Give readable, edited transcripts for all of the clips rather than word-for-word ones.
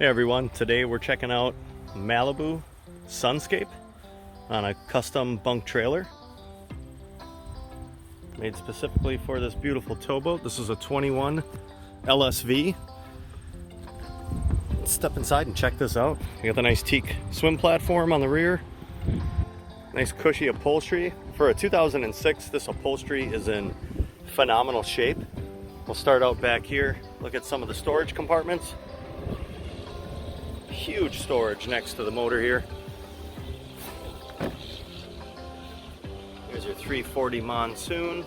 Hey everyone, today we're checking out Malibu Sunscape on a custom bunk trailer made specifically for this beautiful towboat. This is a 21 LSV. Let's step inside and check this out. You got the nice teak swim platform on the rear. Nice cushy upholstery. For a 2006, this upholstery is in phenomenal shape. We'll start out back here. Look at some of the storage compartments. Huge storage next to the motor here. Here's your 340 monsoon.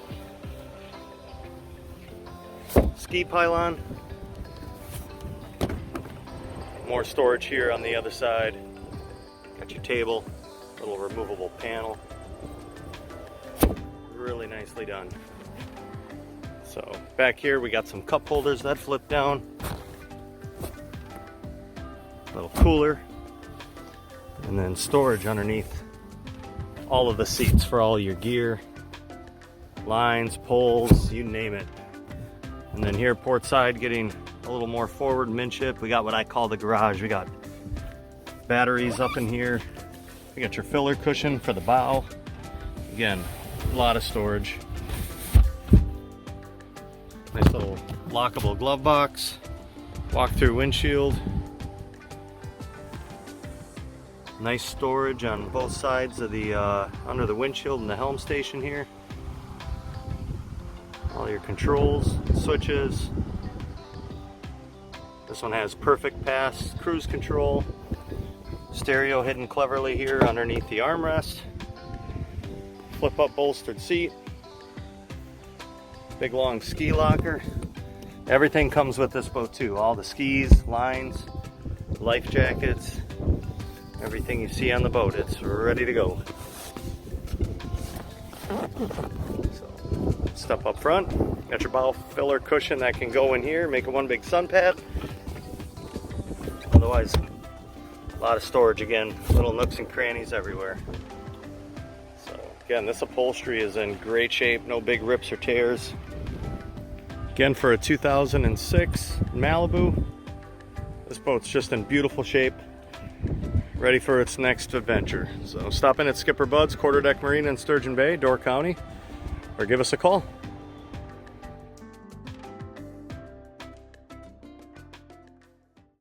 Ski pylon. More storage here on the other side. Got your table, little removable panel. Really nicely done. So back here we got some cup holders that flip down. Little cooler, and then storage underneath all of the seats for all your gear, lines, poles, you name it. And then here port side, getting a little more forward midship, we got what I call the garage. We got batteries up in here. We got your filler cushion for the bow. Again, a lot of storage. Nice little lockable glove box, walk-through windshield. Nice storage on both sides of the under the windshield and the helm station here. All your controls, switches. This one has perfect pass cruise control. Stereo hidden cleverly here underneath the armrest. Flip up bolstered seat. Big long ski locker. Everything comes with this boat too. All the skis, lines, life jackets. Everything you see on the boat, it's ready to go. So, step up front, got your bow filler cushion that can go in here, make it one big sun pad. Otherwise, a lot of storage again, little nooks and crannies everywhere. So again, this upholstery is in great shape, no big rips or tears. Again, for a 2006 Malibu, this boat's just in beautiful shape, ready for its next adventure. So stop in at SkipperBud's, Quarterdeck Marina in Sturgeon Bay, Door County, or give us a call.